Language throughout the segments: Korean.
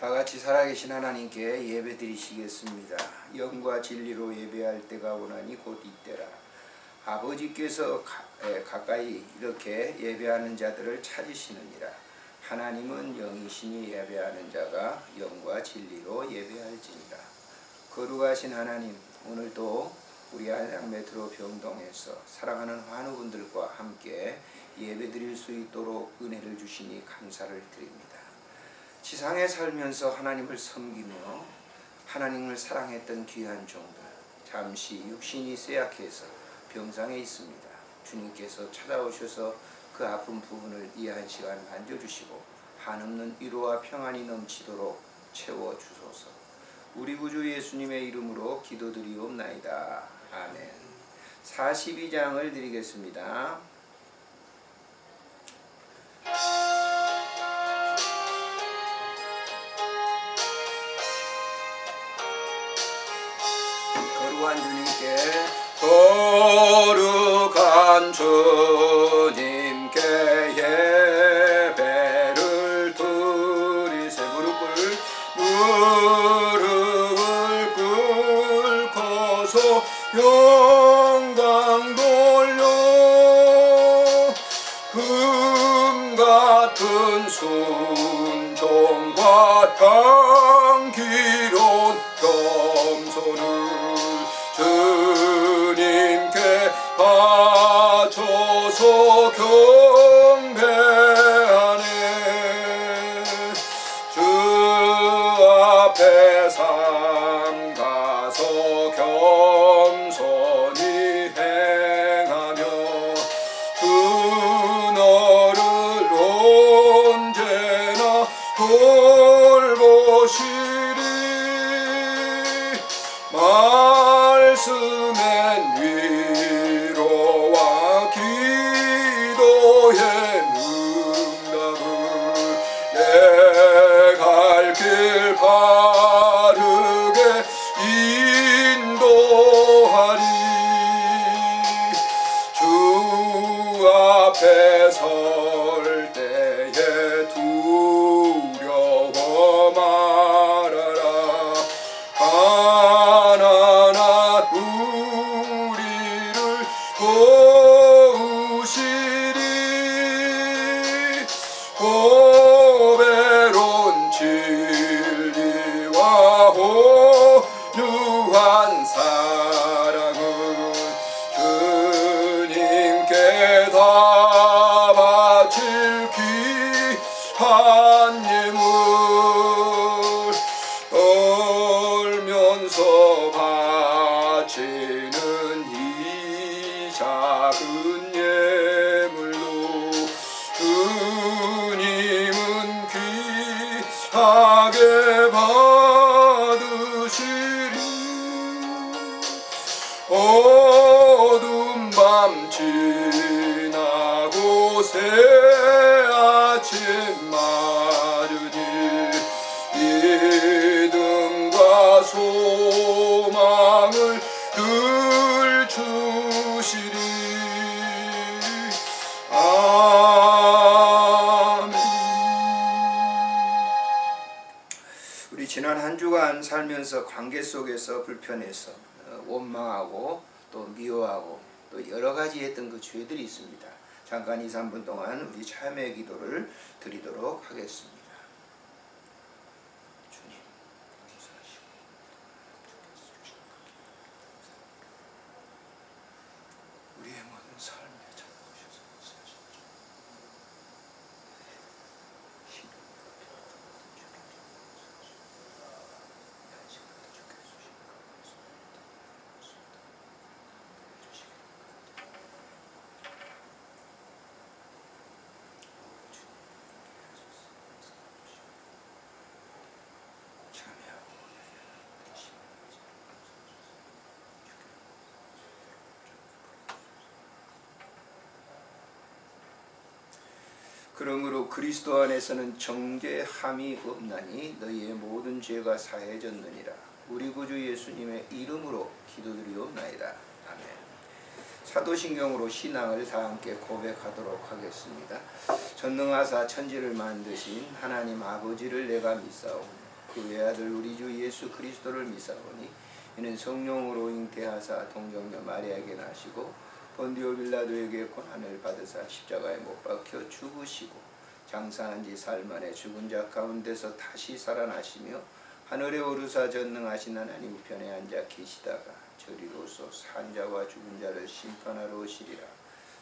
다 같이 살아계신 하나님께 예배 드리시겠습니다. 영과 진리로 예배할 때가 오나니 곧 이때라. 아버지께서 가까이 이렇게 예배하는 자들을 찾으시느니라. 하나님은 영이시니 예배하는 자가 영과 진리로 예배할지니라. 거룩하신 하나님, 오늘도 우리 안양 메트로 병동에서 사랑하는 환우분들과 함께 예배드릴 수 있도록 은혜를 주시니 감사를 드립니다. 지상에 살면서 하나님을 섬기며 하나님을 사랑했던 귀한 종들, 잠시 육신이 쇠약해서 병상에 있습니다. 주님께서 찾아오셔서 그 아픈 부분을 이 한 시간 만져주시고 한없는 위로와 평안이 넘치도록 채워주소서. 우리 구주 예수님의 이름으로 기도드리옵나이다. 아멘. 42장을 드리겠습니다. 거룩한 주님께 예배를 드리세. 무릎을 꿇고서 영광 돌려 금 같은 순종과 향기로운 겸손을 주님께 바쳐서 경배하네. 주 앞에 삼가서 겸손히 행하며 주 너를 언제나 돌보시리. 말씀엔 위로와 기도의 응답을 내 갈 길 바르게 인도하리. 주 앞에 설 때에 두려워 말아라. 가난한 우리를 도우시리. 고배로운 진리와 온유한 사랑은 주님께 다 바칠 귀한 예물. 떨면서 바치는 이 작은 예물로 주님은 귀하게 받으시리. 어두운 밤 지나고 새 아침 마르니 믿음과 소망을 늘 주시리. 아멘. 우리 지난 한 주간 살면서 관계 속에서 불편해서 원망하고 또 미워하고 또 여러 가지 했던 그 죄들이 있습니다. 잠깐 2, 3분 동안 우리 참회 기도를 드리도록 하겠습니다. 우리의 모든 삶에 찾아오셔서 그러므로 그리스도 안에서는 정죄함이 없나니 너희의 모든 죄가 사해졌느니라. 우리 구주 예수님의 이름으로 기도드리옵나이다. 아멘. 사도신경으로 신앙을 다 함께 고백하도록 하겠습니다. 전능하사 천지를 만드신 하나님 아버지를 내가 믿사오니 그 외아들 우리 주 예수 그리스도를 믿사오니 이는 성령으로 잉태하사 동정녀 마리아에게 나시고 본디오 빌라도에게 고난을 받으사 십자가에 못 박혀 죽으시고 장사한 지 사흘 만에 죽은 자 가운데서 다시 살아나시며 하늘에 오르사 전능하신 하나님 우편에 앉아 계시다가 저리로서 산 자와 죽은 자를 심판하러 오시리라.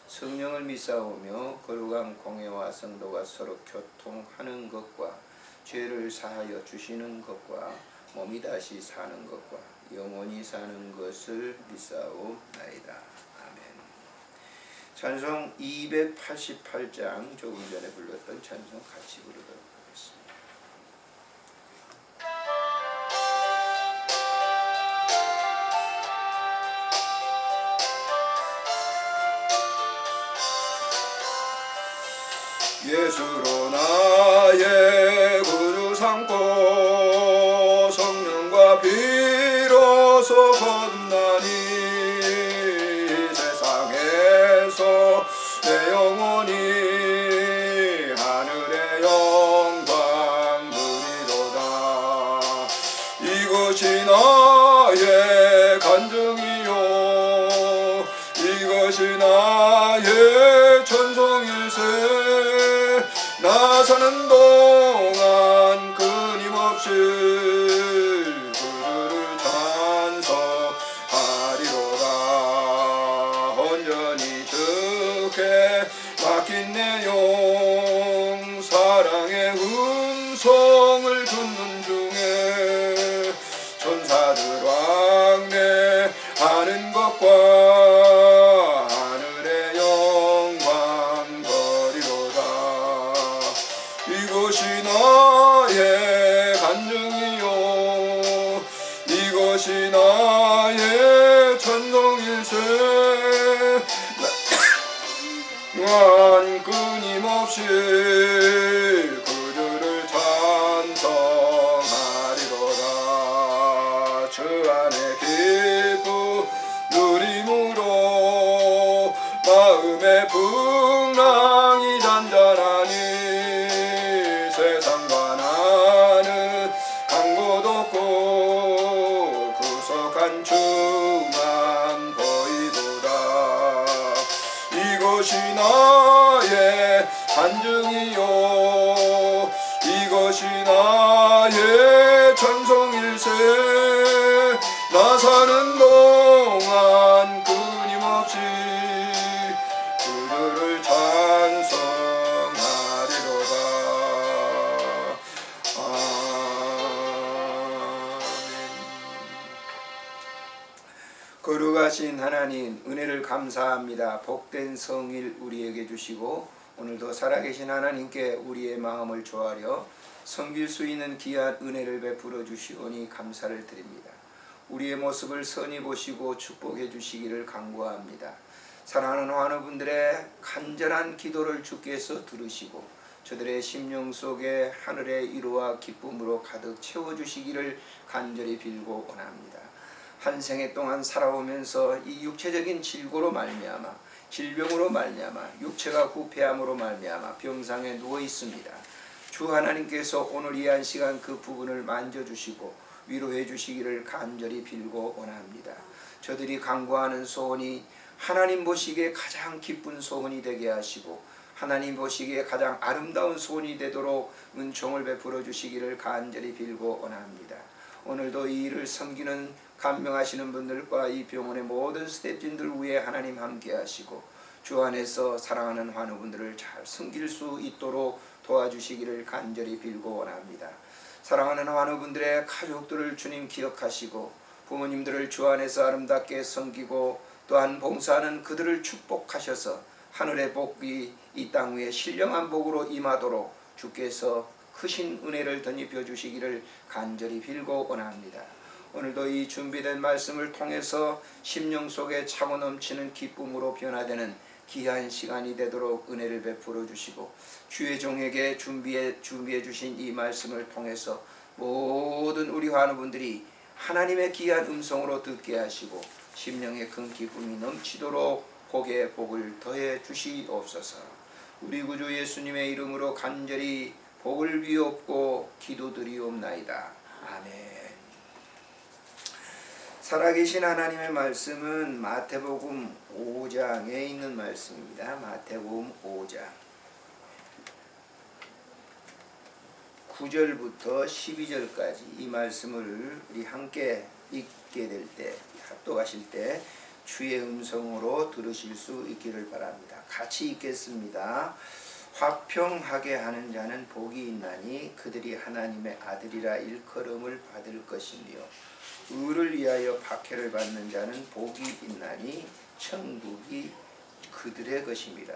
성령을 믿사오며 거룩한 공회와 성도가 서로 교통하는 것과 죄를 사하여 주시는 것과 몸이 다시 사는 것과 영원히 사는 것을 믿사옵나이다. 아멘. 찬송 288장 조금 전에 불렀던 찬송 같이 부르도록 하겠습니다. 예수로 나의 구주 삼고 성령과 비로소 거듭나니 세상에서 내 영혼이 하늘의 영광 누리로다. 이것이 나의 간증이요 이것이 나의 천성일세. 나 사는 동안 끊임없이 그를 찬송하리로다. 온전히 듣게 맡긴 내용 사랑의 음성을 듣는 중에 천사들 왕래하는 것과 하늘의 영광 거리로다. 이것이 나의 간증이요 이것이 나의 천성일세. 난 끊임없이 그들을 찬송하리로다. 주 안에 기쁨 누림으로 마음의 풍랑이 잔잔하니 세상과 나는 간 곳 없고 구속한 주만 보이도다. 이것이 나의 간증이요 이것이 나의 천성일세. 나 사는 동안 끊임없이 그들을 찬송하리로다. 거룩하신 하나님 은혜를 감사합니다. 복된 성일 우리에게 주시고 오늘도 살아계신 하나님께 우리의 마음을 조아려 섬길 수 있는 귀한 은혜를 베풀어 주시오니 감사를 드립니다. 우리의 모습을 선히 보시고 축복해 주시기를 간구합니다. 사랑하는 환우분들의 간절한 기도를 주께서 들으시고 저들의 심령 속에 하늘의 위로와 기쁨으로 가득 채워주시기를 간절히 빌고 원합니다. 한 생애 동안 살아오면서 이 육체적인 질고로 말미암아 질병으로 말미암아 육체가 후패함으로 말미암아 병상에 누워 있습니다. 주 하나님께서 오늘 이 한 시간 그 부분을 만져주시고 위로해 주시기를 간절히 빌고 원합니다. 저들이 간구하는 소원이 하나님 보시기에 가장 기쁜 소원이 되게 하시고 하나님 보시기에 가장 아름다운 소원이 되도록 은총을 베풀어 주시기를 간절히 빌고 원합니다. 오늘도 이 일을 섬기는 간명하시는 분들과 이 병원의 모든 스태프진들 위에 하나님 함께 하시고 주 안에서 사랑하는 환우분들을 잘 섬길 수 있도록 도와주시기를 간절히 빌고 원합니다. 사랑하는 환우분들의 가족들을 주님 기억하시고 부모님들을 주 안에서 아름답게 섬기고 또한 봉사하는 그들을 축복하셔서 하늘의 복이 이 땅 위에 신령한 복으로 임하도록 주께서 크신 은혜를 덧입혀 주시기를 간절히 빌고 원합니다. 오늘도 이 준비된 말씀을 통해서 심령 속에 차고 넘치는 기쁨으로 변화되는 귀한 시간이 되도록 은혜를 베풀어 주시고 주의 종에게 준비해 주신 이 말씀을 통해서 모든 우리 환우분들이 하나님의 귀한 음성으로 듣게 하시고 심령의 큰 기쁨이 넘치도록 복에 복을 더해 주시옵소서. 우리 구주 예수님의 이름으로 간절히 복을 비옵고 기도드리옵나이다. 아멘. 살아계신 하나님의 말씀은 마태복음 5장에 있는 말씀입니다. 마태복음 5장 9절부터 12절까지 이 말씀을 우리 함께 읽게 될 때, 합독하실 때 주의 음성으로 들으실 수 있기를 바랍니다. 같이 읽겠습니다. 화평하게 하는 자는 복이 있나니 그들이 하나님의 아들이라 일컬음을 받을 것이며 의를 위하여 박해를 받는 자는 복이 있나니 천국이 그들의 것임이라.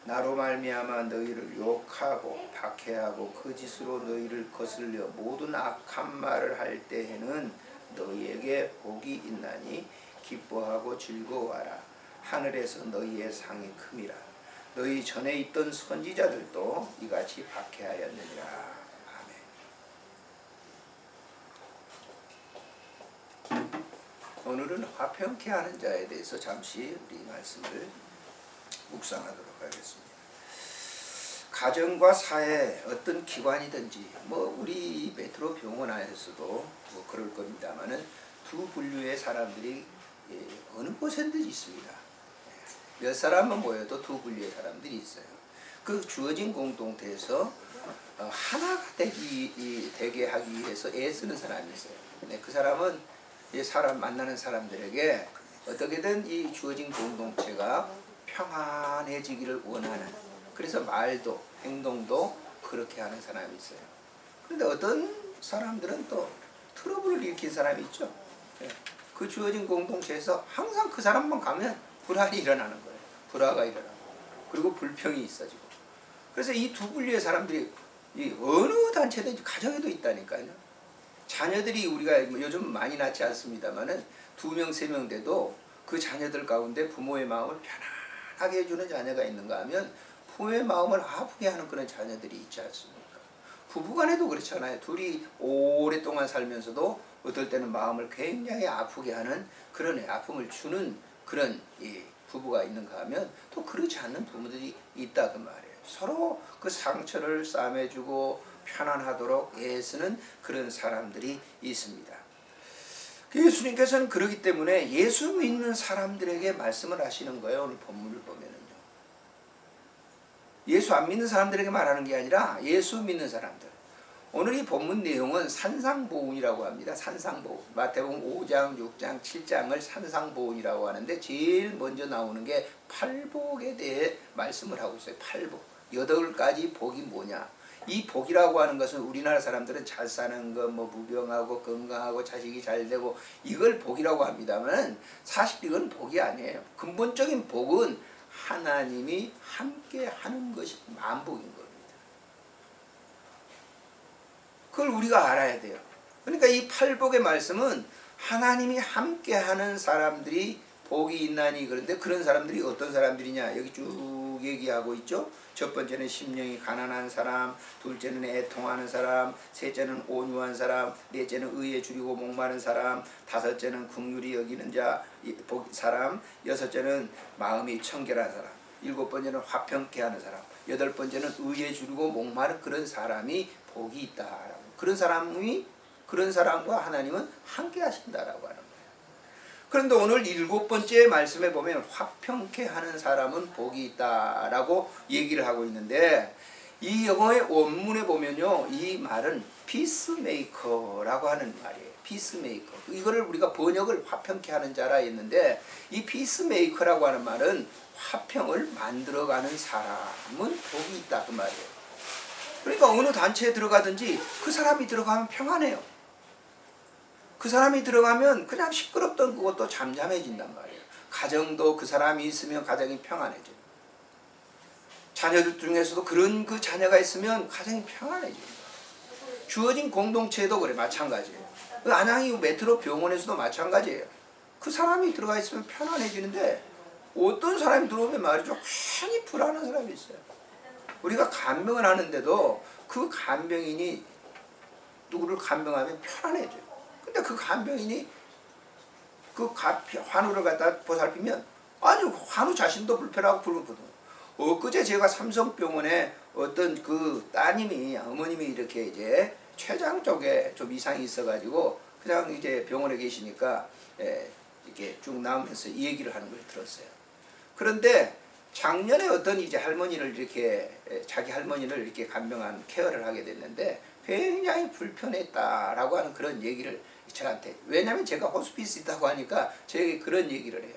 나로 말미암아 너희를 욕하고 박해하고 거짓으로 너희를 거슬려 모든 악한 말을 할 때에는 너희에게 복이 있나니 기뻐하고 즐거워하라. 하늘에서 너희의 상이 큼이라. 너희 전에 있던 선지자들도 이같이 박해하였느니라. 오늘은 화평케 하는 자에 대해서 잠시 우리 말씀을 묵상하도록 하겠습니다. 가정과 사회 어떤 기관이든지 우리 메트로 병원 안에서도 그럴 겁니다만은 두 분류의 사람들이 어느 곳에든지 있습니다. 몇 사람만 모여도 두 분류의 사람들이 있어요. 그 주어진 공동체에서 하나가 되게 하기 위해서 애쓰는 사람이 있어요. 그 사람은 사람 만나는 사람들에게 어떻게든 이 주어진 공동체가 평안해지기를 원하는, 그래서 말도 행동도 그렇게 하는 사람이 있어요. 그런데 어떤 사람들은 또 트러블을 일으킨 사람이 있죠. 그 주어진 공동체에서 항상 그 사람만 가면 불안이 일어나는 거예요. 불화가 일어나고 그리고 불평이 있어지고. 그래서 이 두 분류의 사람들이 이 어느 단체든지 가정에도 있다니까요. 자녀들이 우리가 요즘 많이 낳지 않습니다만은 2명, 3명 돼도 그 자녀들 가운데 부모의 마음을 편안하게 해주는 자녀가 있는가 하면 부모의 마음을 아프게 하는 그런 자녀들이 있지 않습니까? 부부간에도 그렇잖아요. 둘이 오랫동안 살면서도 어떨 때는 마음을 굉장히 아프게 하는 그런 아픔을 주는 그런 부부가 있는가 하면 또 그렇지 않는 부모들이 있다 그 말이에요. 서로 그 상처를 싸매주고 편안하도록 애쓰는 그런 사람들이 있습니다. 예수님께서는 그렇기 때문에 예수 믿는 사람들에게 말씀을 하시는 거예요. 오늘 본문을 보면은요. 예수 안 믿는 사람들에게 말하는 게 아니라 예수 믿는 사람들. 오늘 이 본문 내용은 산상보훈이라고 합니다. 산상보훈. 마태복음 5장, 6장, 7장을 산상보훈이라고 하는데 제일 먼저 나오는 게 팔복에 대해 말씀을 하고 있어요. 팔복. 8가지 복이 뭐냐? 이 복이라고 하는 것은 우리나라 사람들은 잘 사는 거, 무병하고 건강하고 자식이 잘 되고 이걸 복이라고 합니다만 사실 이건 복이 아니에요. 근본적인 복은 하나님이 함께 하는 것이 만복인 겁니다. 그걸 우리가 알아야 돼요. 그러니까 이 팔복의 말씀은 하나님이 함께 하는 사람들이 복이 있나니, 그런데 그런 사람들이 어떤 사람들이냐 여기 쭉 얘기하고 있죠. 첫 번째는 심령이 가난한 사람, 둘째는 애통하는 사람, 셋째는 온유한 사람, 넷째는 의에 줄이고 목마른 사람, 다섯째는 긍휼히 여기는 사람, 여섯째는 마음이 청결한 사람, 일곱 번째는 화평케 하는 사람, 여덟 번째는 의에 줄이고 목마른 그런 사람이 복이 있다. 그런 사람과 하나님은 함께 하신다라고 하는 거예요. 그런데 오늘 7번째 말씀에 보면 화평케 하는 사람은 복이 있다라고 얘기를 하고 있는데, 이 영어의 원문에 보면요, 이 말은 피스메이커라고 하는 말이에요. 피스메이커. 이거를 우리가 번역을 화평케 하는 자라 했는데, 이 피스메이커라고 하는 말은 화평을 만들어가는 사람은 복이 있다 그 말이에요. 그러니까 어느 단체에 들어가든지 그 사람이 들어가면 평안해요. 그 사람이 들어가면 그냥 시끄럽던 그것도 잠잠해진단 말이에요. 가정도 그 사람이 있으면 가정이 평안해져요. 자녀들 중에서도 그런 그 자녀가 있으면 가정이 평안해져요. 주어진 공동체도 그래, 마찬가지예요. 그 안양이 메트로 병원에서도 마찬가지예요. 그 사람이 들어가 있으면 편안해지는데 어떤 사람이 들어오면 말이죠, 괜히 불안한 사람이 있어요. 우리가 간병을 하는데도 그 간병인이 누구를 간병하면 편안해져요. 근데 그 간병인이 그 환우를 갖다 보살피면 아니 환우 자신도 불편하고 불편하거든요. 엊그제 제가 삼성병원에 어떤 그 따님이, 어머님이 이렇게 이제 췌장 쪽에 좀 이상이 있어가지고 그냥 이제 병원에 계시니까 이렇게 쭉 나오면서 이 얘기를 하는 걸 들었어요. 그런데 작년에 어떤 이제 할머니를 이렇게 자기 할머니를 이렇게 간병한 케어를 하게 됐는데 굉장히 불편했다라고 하는 그런 얘기를 저한테, 왜냐면 제가 호스피스 있다고 하니까 저에게 그런 얘기를 해요.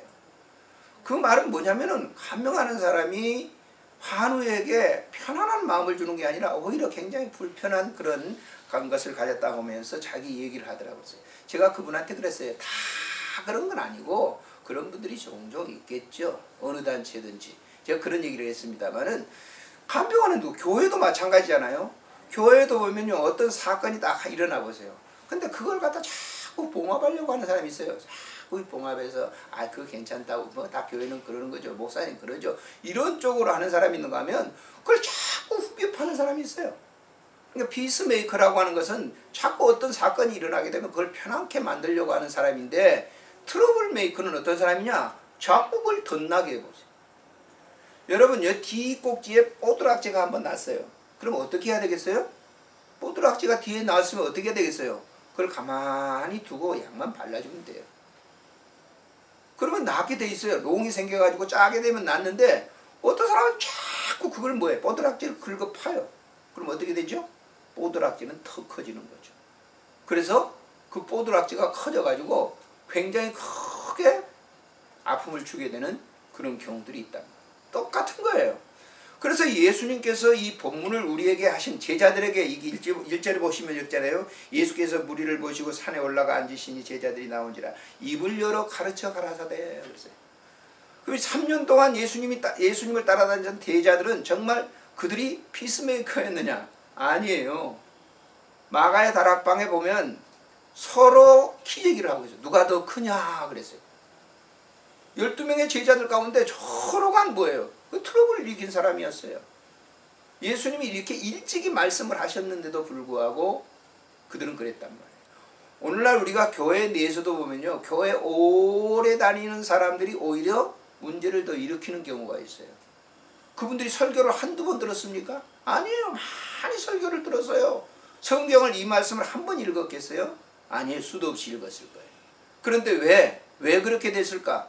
그 말은 뭐냐면은 간병하는 사람이 환우에게 편안한 마음을 주는 게 아니라 오히려 굉장히 불편한 그런 것을 가졌다고 하면서 자기 얘기를 하더라고요. 제가 그분한테 그랬어요. 다 그런 건 아니고 그런 분들이 종종 있겠죠. 어느 단체든지. 제가 그런 얘기를 했습니다만은 간병하는 교회도 마찬가지잖아요. 교회도 보면요, 어떤 사건이 딱 일어나 보세요. 근데 그걸 갖다 자꾸 봉합하려고 하는 사람이 있어요. 자꾸 봉합해서 그거 괜찮다고, 뭐 다 교회는 그러는 거죠, 목사님 그러죠, 이런 쪽으로 하는 사람이 있는가 하면 그걸 자꾸 후벼 파는 사람이 있어요. 그러니까 피스메이커라고 하는 것은 자꾸 어떤 사건이 일어나게 되면 그걸 편안하게 만들려고 하는 사람인데, 트러블 메이커는 어떤 사람이냐, 자꾸 그걸 덧나게 해보세요. 여러분, 여 뒤 꼭지에 뽀드락지가 한번 났어요. 그럼 어떻게 해야 되겠어요? 뽀드락지가 뒤에 나왔으면 어떻게 해야 되겠어요? 그걸 가만히 두고 약만 발라주면 돼요. 그러면 낫게 돼 있어요. 롱이 생겨가지고 짜게 되면 낫는데, 어떤 사람은 자꾸 그걸 뭐해? 뽀드락지를 긁어 파요. 그럼 어떻게 되죠? 뽀드락지는 더 커지는 거죠. 그래서 그 뽀드락지가 커져가지고 굉장히 크게 아픔을 주게 되는 그런 경우들이 있다. 똑같은 거예요. 그래서 예수님께서 이 본문을 우리에게 하신 제자들에게, 이게 1절에 보시면 읽잖아요. 예수께서 무리를 보시고 산에 올라가 앉으시니 제자들이 나온지라 입을 열어 가르쳐 가라사대. 그랬어요. 그럼 3년 동안 예수님을 따라다니던 제자들은 정말 그들이 피스메이커였느냐? 아니에요. 마가의 다락방에 보면 서로 키재기를 하고 있어요. 누가 더 크냐 그랬어요. 12명의 제자들 가운데 서로가 뭐예요? 그 트러블을 이긴 사람이었어요. 예수님이 이렇게 일찍이 말씀을 하셨는데도 불구하고 그들은 그랬단 말이에요. 오늘날 우리가 교회 내에서도 보면요, 교회 오래 다니는 사람들이 오히려 문제를 더 일으키는 경우가 있어요. 그분들이 설교를 한두 번 들었습니까? 아니에요. 많이 설교를 들었어요. 성경을, 이 말씀을 한 번 읽었겠어요? 아니에요. 수도 없이 읽었을 거예요. 그런데 왜 그렇게 됐을까?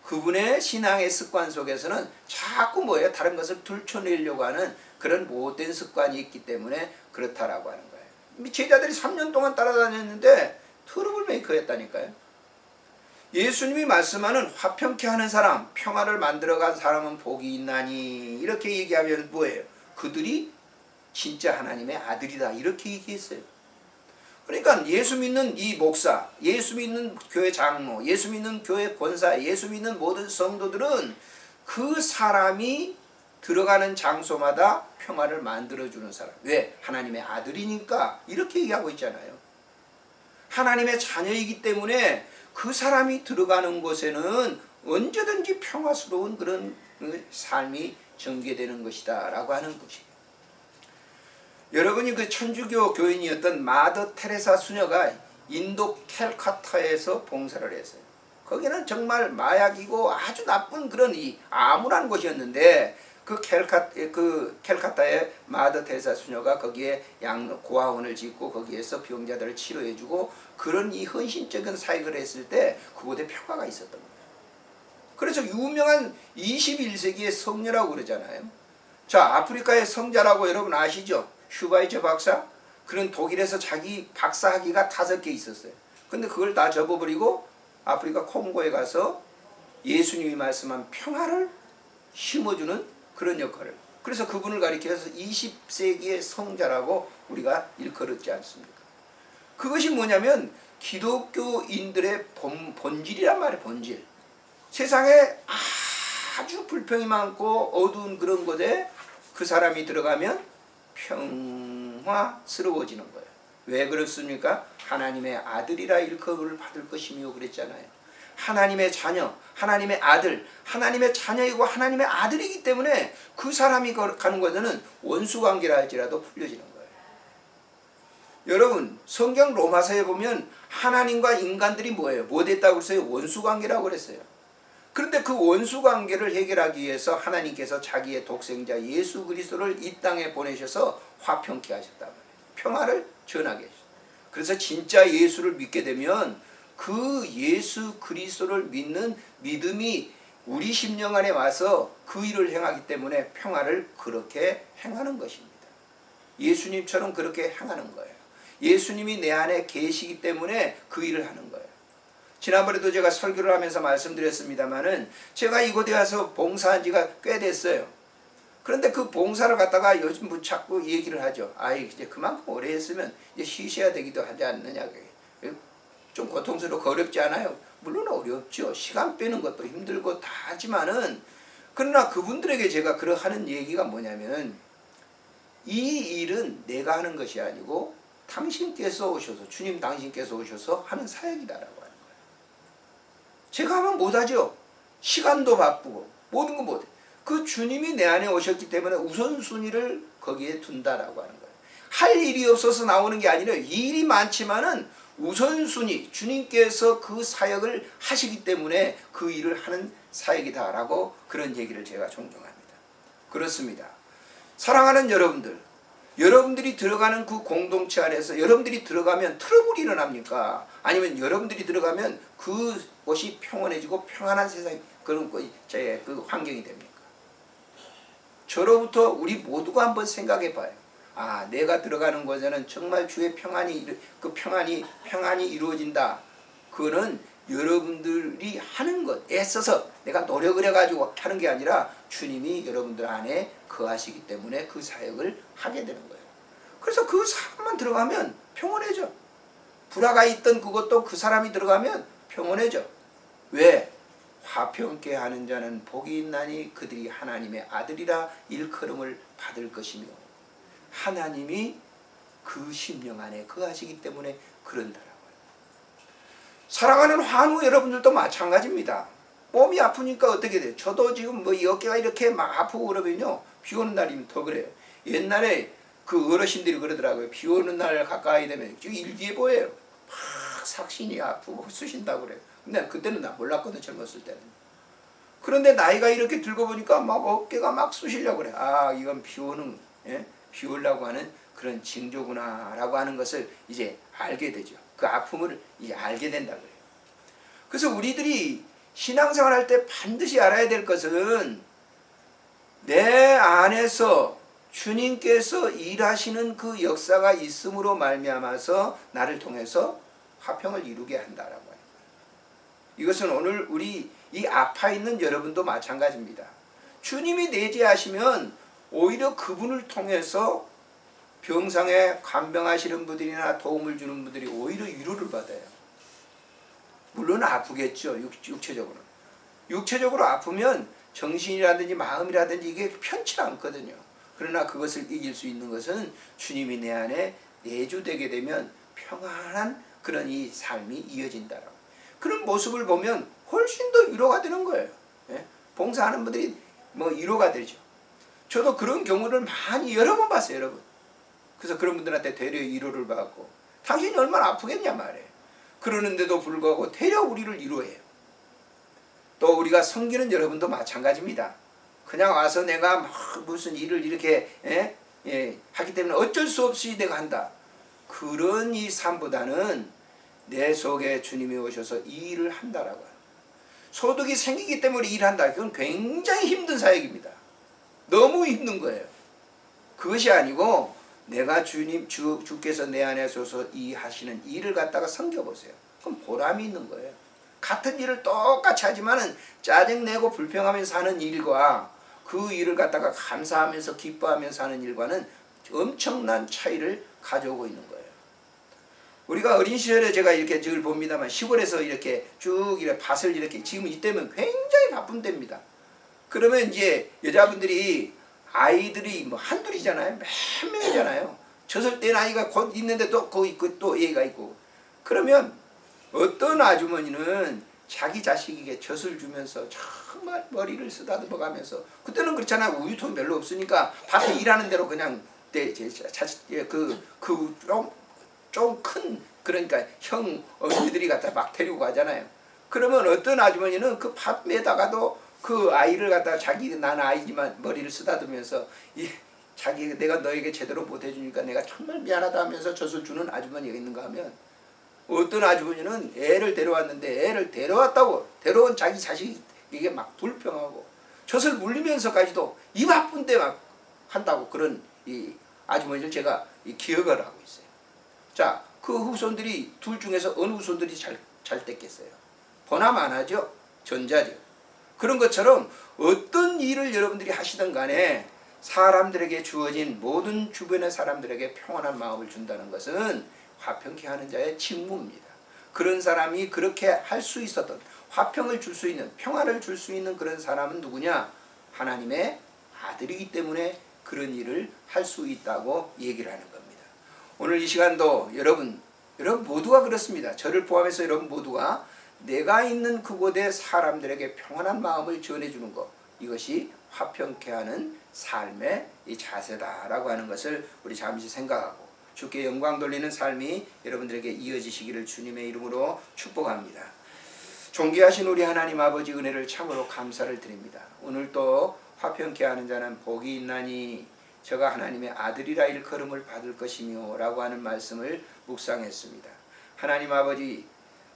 그분의 신앙의 습관 속에서는 자꾸 뭐예요? 다른 것을 들춰내려고 하는 그런 못된 습관이 있기 때문에 그렇다라고 하는 거예요. 제자들이 3년 동안 따라다녔는데 트러블 메이커였다니까요. 예수님이 말씀하는 화평케 하는 사람, 평화를 만들어간 사람은 복이 있나니, 이렇게 얘기하면 뭐예요? 그들이 진짜 하나님의 아들이다, 이렇게 얘기했어요. 그러니까 예수 믿는 이 목사, 예수 믿는 교회 장로, 예수 믿는 교회 권사, 예수 믿는 모든 성도들은 그 사람이 들어가는 장소마다 평화를 만들어주는 사람. 왜? 하나님의 아들이니까, 이렇게 얘기하고 있잖아요. 하나님의 자녀이기 때문에 그 사람이 들어가는 곳에는 언제든지 평화스러운 그런 삶이 전개되는 것이다 라고 하는 것이에요. 여러분이 그 천주교 교인이었던 마더 테레사 수녀가 인도 캘카타에서 봉사를 했어요. 거기는 정말 마약이고 아주 나쁜 그런 암울한 곳이었는데, 그 캘카타의 마더 테레사 수녀가 거기에 고아원을 짓고 거기에서 병자들을 치료해주고 그런 이 헌신적인 사역을 했을 때 그곳에 평화가 있었던 거예요. 그래서 유명한 21세기의 성녀라고 그러잖아요. 자, 아프리카의 성자라고 여러분 아시죠? 슈바이처 박사? 그런 독일에서 자기 박사학위가 5개 있었어요. 근데 그걸 다 접어버리고 아프리카 콩고에 가서 예수님이 말씀한 평화를 심어주는 그런 역할을, 그래서 그분을 가리켜서 20세기의 성자라고 우리가 일컬었지 않습니까? 그것이 뭐냐면 기독교인들의 본질이란 말이에요. 본질. 세상에 아주 불평이 많고 어두운 그런 곳에 그 사람이 들어가면 평화스러워지는 거예요. 왜 그렇습니까? 하나님의 아들이라 일컬음을 받을 것이며 그랬잖아요. 하나님의 자녀, 하나님의 아들, 하나님의 자녀이고 하나님의 아들이기 때문에 그 사람이 가는 곳에는 원수관계라 할지라도 풀려지는 거예요. 여러분, 성경 로마서에 보면 하나님과 인간들이 뭐예요? 뭐 됐다고 그랬어요? 원수관계라고 그랬어요. 그런데 그 원수관계를 해결하기 위해서 하나님께서 자기의 독생자 예수 그리스도를 이 땅에 보내셔서 화평케 하셨단 말이에요. 평화를 전하게 해주세요. 그래서 진짜 예수를 믿게 되면 그 예수 그리스도를 믿는 믿음이 우리 심령 안에 와서 그 일을 행하기 때문에 평화를 그렇게 행하는 것입니다. 예수님처럼 그렇게 행하는 거예요. 예수님이 내 안에 계시기 때문에 그 일을 하는 거예요. 지난번에도 제가 설교를 하면서 말씀드렸습니다마는 제가 이곳에 와서 봉사한 지가 꽤 됐어요. 그런데 그 봉사를 갖다가 요즘 뭐 자꾸 얘기를 하죠. 이제 그만큼 오래 했으면 이제 쉬셔야 되기도 하지 않느냐. 좀 고통스럽고 어렵지 않아요? 물론 어렵죠. 시간 빼는 것도 힘들고 다 하지만은, 그러나 그분들에게 제가 그러하는 얘기가 뭐냐면, 이 일은 내가 하는 것이 아니고 당신께서 오셔서, 주님 당신께서 오셔서 하는 사역이다라고 하는 거예요. 제가 하면 못하죠. 시간도 바쁘고 모든 거 못해. 그 주님이 내 안에 오셨기 때문에 우선순위를 거기에 둔다라고 하는 거예요. 할 일이 없어서 나오는 게 아니라 일이 많지만은 우선순위, 주님께서 그 사역을 하시기 때문에 그 일을 하는 사역이다라고, 그런 얘기를 제가 종종 합니다. 그렇습니다. 사랑하는 여러분들, 여러분들이 들어가는 그 공동체 안에서 여러분들이 들어가면 트러블이 일어납니까? 아니면 여러분들이 들어가면 그곳이 평온해지고 평안한 세상, 그런 그 환경이 됩니까? 저로부터 우리 모두가 한번 생각해 봐요. 내가 들어가는 곳에는 정말 주의 평안이 이루어진다. 그거는 여러분들이 하는 것, 애써서 내가 노력을 해가지고 하는 게 아니라 주님이 여러분들 안에 거하시기 때문에 그 사역을 하게 되는 거예요. 그래서 그 사람만 들어가면 평온해져. 불화가 있던 그것도 그 사람이 들어가면 평온해져. 왜? 화평케 하는 자는 복이 있나니 그들이 하나님의 아들이라 일컬음을 받을 것이며, 하나님이 그 심령 안에 거하시기 때문에 그런다라고요. 사랑하는 환우 여러분들도 마찬가지입니다. 몸이 아프니까 어떻게 돼요? 저도 지금 이 어깨가 이렇게 막 아프고 그러면요, 비 오는 날이면 더 그래요. 옛날에 그 어르신들이 그러더라고요. 비 오는 날 가까이 되면 일기예보예요. 막 삭신이 아프고 쑤신다고 그래요. 근데 그때는 나 몰랐거든, 젊었을 때는. 그런데 나이가 이렇게 들고 보니까 막 어깨가 막 쑤시려고 그래. 이건 비 오려고 하는 그런 징조구나 라고 하는 것을 이제 알게 되죠. 그 아픔을 이제 알게 된다 그래요. 그래서 우리들이 신앙생활 할 때 반드시 알아야 될 것은, 내 안에서 주님께서 일하시는 그 역사가 있음으로 말미암아서 나를 통해서 화평을 이루게 한다라고 하는 거예요. 이것은 오늘 우리 이 아파 있는 여러분도 마찬가지입니다. 주님이 내재하시면 오히려 그분을 통해서 병상에 간병하시는 분들이나 도움을 주는 분들이 오히려 위로를 받아요. 물론 아프겠죠, 육체적으로. 육체적으로 아프면 정신이라든지 마음이라든지 이게 편치 않거든요. 그러나 그것을 이길 수 있는 것은 주님이 내 안에 내주되게 되면 평안한 그런 이 삶이 이어진다라고. 그런 모습을 보면 훨씬 더 위로가 되는 거예요. 봉사하는 분들이 위로가 되죠. 저도 그런 경우를 많이 여러 번 봤어요, 여러분. 그래서 그런 분들한테 되려 위로를 받고, 당신이 얼마나 아프겠냐 말이에요. 그러는데도 불구하고 되려 우리를 위로해요. 또 우리가 섬기는 여러분도 마찬가지입니다. 그냥 와서 내가 무슨 일을 이렇게 하기 때문에 어쩔 수 없이 내가 한다. 그런 이 삶보다는 내 속에 주님이 오셔서 이 일을 한다라고 해요. 소득이 생기기 때문에 일한다. 그건 굉장히 힘든 사역입니다. 너무 힘든 거예요. 그것이 아니고 내가 주께서 내 안에 오셔서 이 하시는 일을 갖다가 섬겨보세요. 그럼 보람이 있는 거예요. 같은 일을 똑같이 하지만은 짜증내고 불평하면서 하는 일과 그 일을 갖다가 감사하면서 기뻐하면서 하는 일과는 엄청난 차이를 가져오고 있는 거예요. 우리가 어린 시절에 제가 이렇게 늘 봅니다만, 시골에서 이렇게 쭉 이렇게 밭을 이렇게, 지금 이때면 굉장히 바쁜 때입니다. 그러면 이제 여자분들이, 아이들이 한둘이잖아요. 몇 명이잖아요. 젖을 땐 아이가 곧 있는데 또 거기 있고 또 얘가 있고. 그러면 어떤 아주머니는 자기 자식에게 젖을 주면서 정말 머리를 쓰다듬어 가면서, 그때는 그렇잖아요. 우유통이 별로 없으니까 밭에 일하는 대로 그냥 좀 큰, 그러니까 형 어머니들이 갖다 막 데리고 가잖아요. 그러면 어떤 아주머니는 그 밭에다가도 그 아이를 갖다가 자기 난 아이지만 머리를 쓰다듬으면서 내가 너에게 제대로 못 해주니까 내가 정말 미안하다 하면서 젖을 주는 아주머니가 있는가 하면, 어떤 아주머니는 애를 데려왔는데 애를 데려온 자기 자식에게 막 불평하고 젖을 물리면서까지도 입 아픈데 막 한다고, 그런 이 아주머니를 제가 기억을 하고 있어요. 자, 그 후손들이 둘 중에서 어느 후손들이 잘 됐겠어요? 보나마나죠. 전자죠. 그런 것처럼 어떤 일을 여러분들이 하시든 간에 사람들에게 주어진 모든 주변의 사람들에게 평안한 마음을 준다는 것은 화평케 하는 자의 직무입니다. 그런 사람이 그렇게 할 수 있었던, 화평을 줄 수 있는, 평안을 줄 수 있는 그런 사람은 누구냐? 하나님의 아들이기 때문에 그런 일을 할 수 있다고 얘기를 하는 겁니다. 오늘 이 시간도 여러분 모두가 그렇습니다. 저를 포함해서 여러분 모두가 내가 있는 그곳에 사람들에게 평안한 마음을 전해주는 것, 이것이 화평케 하는 삶의 이 자세다라고 하는 것을 우리 잠시 생각하고, 주께 영광 돌리는 삶이 여러분들에게 이어지시기를 주님의 이름으로 축복합니다. 존귀하신 우리 하나님 아버지, 은혜를 참으로 감사를 드립니다. 오늘도 화평케 하는 자는 복이 있나니 저가 하나님의 아들이라 일컬음을 받을 것이며 라고 하는 말씀을 묵상했습니다. 하나님 아버지,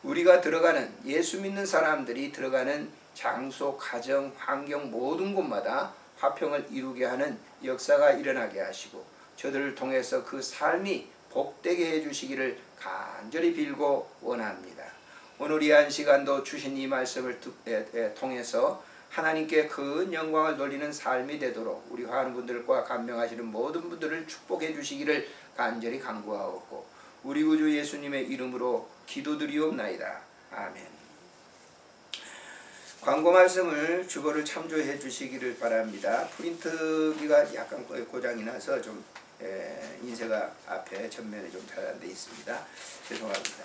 우리가 들어가는, 예수 믿는 사람들이 들어가는 장소, 가정, 환경 모든 곳마다 화평을 이루게 하는 역사가 일어나게 하시고, 저들을 통해서 그 삶이 복되게 해주시기를 간절히 빌고 원합니다. 오늘 이 한 시간도 주신 이 말씀을 통해서 하나님께 큰 영광을 돌리는 삶이 되도록 우리 환우분들과 감명하시는 모든 분들을 축복해 주시기를 간절히 간구하옵고, 우리 구주 예수님의 이름으로 기도드리옵나이다. 아멘. 광고 말씀을 주보를 참조해 주시기를 바랍니다. 프린트기가 약간 고장이 나서 좀 인쇄가 앞에 전면에 좀 차단되어 있습니다. 죄송합니다.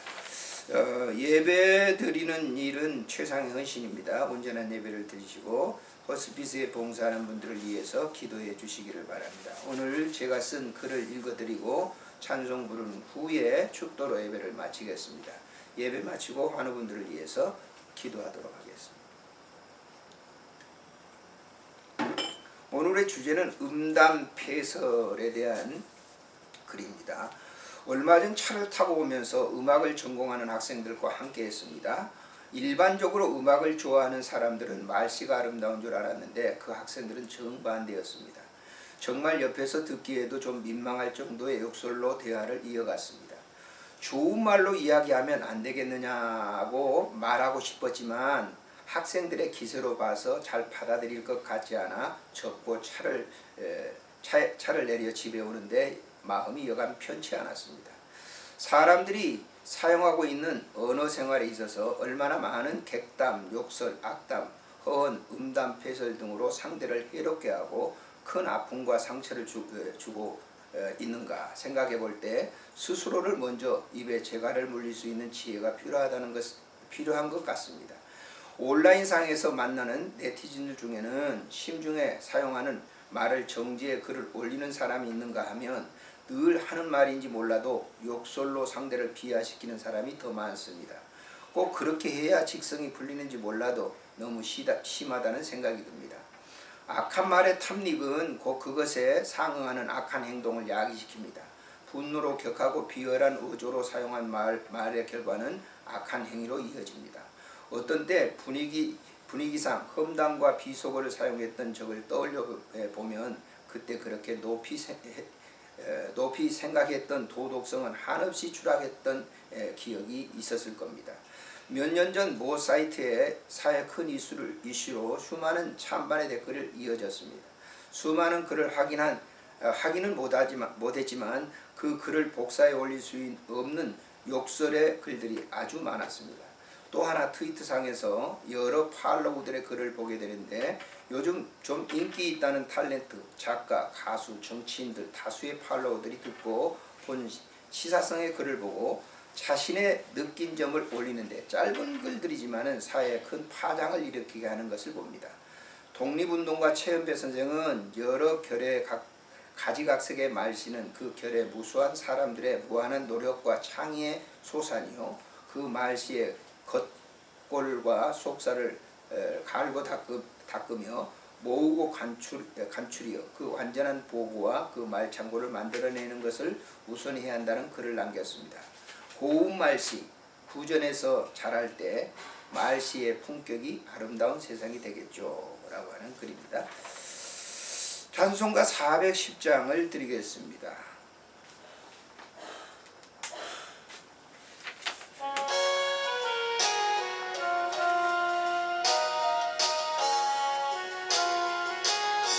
예배 드리는 일은 최상의 헌신입니다. 온전한 예배를 드리시고 호스피스에 봉사하는 분들을 위해서 기도해 주시기를 바랍니다. 오늘 제가 쓴 글을 읽어드리고 찬송 부른 후에 축도로 예배를 마치겠습니다. 예배 마치고 환우분들을 위해서 기도하도록 하겠습니다. 오늘의 주제는 음담패설에 대한 글입니다. 얼마 전 차를 타고 오면서 음악을 전공하는 학생들과 함께 했습니다. 일반적으로 음악을 좋아하는 사람들은 말씨가 아름다운 줄 알았는데 그 학생들은 정반대였습니다. 정말 옆에서 듣기에도 좀 민망할 정도의 욕설로 대화를 이어갔습니다. 좋은 말로 이야기하면 안 되겠느냐고 말하고 싶었지만 학생들의 기세로 봐서 잘 받아들일 것 같지 않아 접고 차를 내려 집에 오는데 마음이 여간 편치 않았습니다. 사람들이 사용하고 있는 언어 생활에 있어서 얼마나 많은 객담, 욕설, 악담, 허언, 음담, 패설 등으로 상대를 해롭게 하고 큰 아픔과 상처를 주고 있는가 생각해 볼 때 스스로를 먼저 입에 재갈을 물릴 수 있는 지혜가 필요한 것 같습니다. 온라인상에서 만나는 네티즌들 중에는 심중에 사용하는 말을 정지해 글을 올리는 사람이 있는가 하면 늘 하는 말인지 몰라도 욕설로 상대를 비하시키는 사람이 더 많습니다. 꼭 그렇게 해야 직성이 풀리는지 몰라도 너무 심하다는 생각이 듭니다. 악한 말의 탐닉은 곧 그것에 상응하는 악한 행동을 야기시킵니다. 분노로 격하고 비열한 어조로 사용한 말의 결과는 악한 행위로 이어집니다. 어떤 때 분위기상 험담과 비속어를 사용했던 적을 떠올려 보면 그때 그렇게 높이 생각했던 도덕성은 한없이 추락했던 기억이 있었을 겁니다. 몇 년 전 모 사이트에 사회 큰 이슈로 수많은 찬반의 댓글을 이어졌습니다. 수많은 글을 확인은 못했지만 그 글을 복사해 올릴 수 없는 욕설의 글들이 아주 많았습니다. 또 하나 트위터상에서 여러 팔로우들의 글을 보게 되는데 요즘 좀 인기 있다는 탤런트, 작가, 가수, 정치인들 다수의 팔로워들이 듣고 본 시사성의 글을 보고 자신의 느낀 점을 올리는데 짧은 글들이지만은 사회에 큰 파장을 일으키게 하는 것을 봅니다. 독립운동가 최은배 선생은 여러 결의 가지각색의 말씨는 그 결의 무수한 사람들의 무한한 노력과 창의의 소산이요, 그 말씨의 겉골과 속살을 갈고 닦으며 모으고 간출이여 그 완전한 보고와 그 말창고를 만들어내는 것을 우선해야 한다는 글을 남겼습니다. 고운 말씨, 구전에서 자랄 때 말씨의 품격이 아름다운 세상이 되겠죠 라고 하는 글입니다. 찬송가 410장을 드리겠습니다.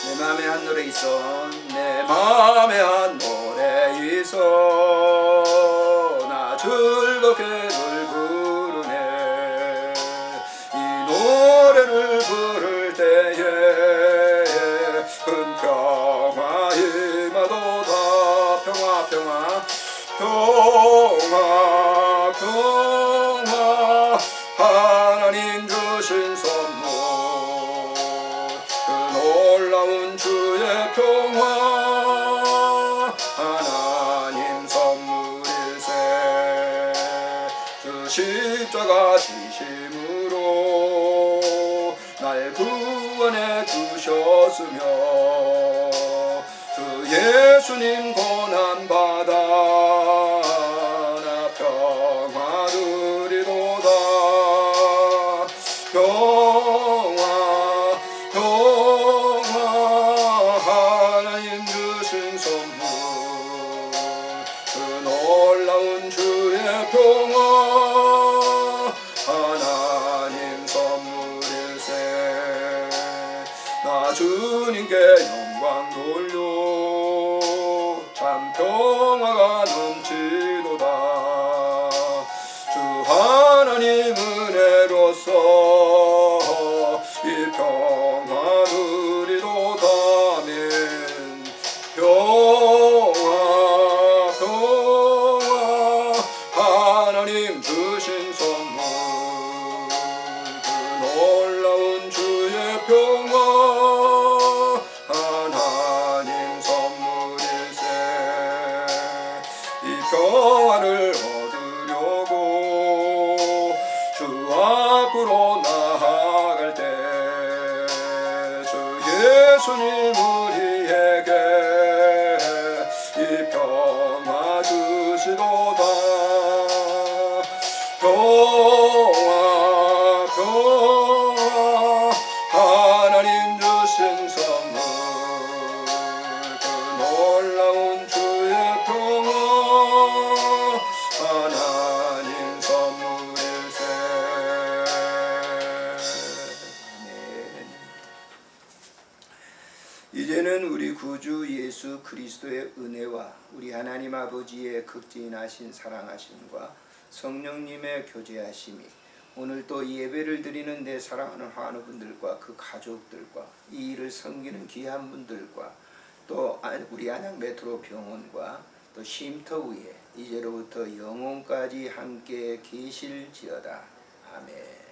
내 맘에 한 노래 있어 내 맘에 한 노래 있어 나 즐겁게 널 부르네 이 노래를 부를 때에 큰 평화 임하도다 평화 평화 평화 평화 하나님 주신 선물 놀라운 주의 평화 하나님 선물일세 주 십자가 지심으로 날 구원해 주셨으며 주 예수님 고난받아 나 평화 누리도다 평화 하나님 주신 선물 그 놀라운 주의 평화 하나님 선물일세 나 주님께 영광 돌려 참 평화가 넘치도다 주 하나님 은혜로서 이 평화 누리도다 아멘 평화 평화 하나님 주신 선물 그 놀라운 주의 평화 하나님 선물일세 이 평화를 얻으려고 주 앞으로 나아갈 때 주 예수님 우리에게 이 평화 주시도다 평화 평화 하나님 주신 선물 그 놀라운 주의 평화 하나님 선물일세 이제는 우리 구주 예수 그리스도의 은혜와 우리 하나님 아버지의 극진하신 사랑하심과 성령님의 교제하심이 오늘 또 예배를 드리는 내 사랑하는 환우분들과 그 가족들과 이 일을 섬기는 귀한 분들과 또 우리 안양 메트로 병원과 또 쉼터 위에 이제로부터 영원까지 함께 계실지어다. 아멘.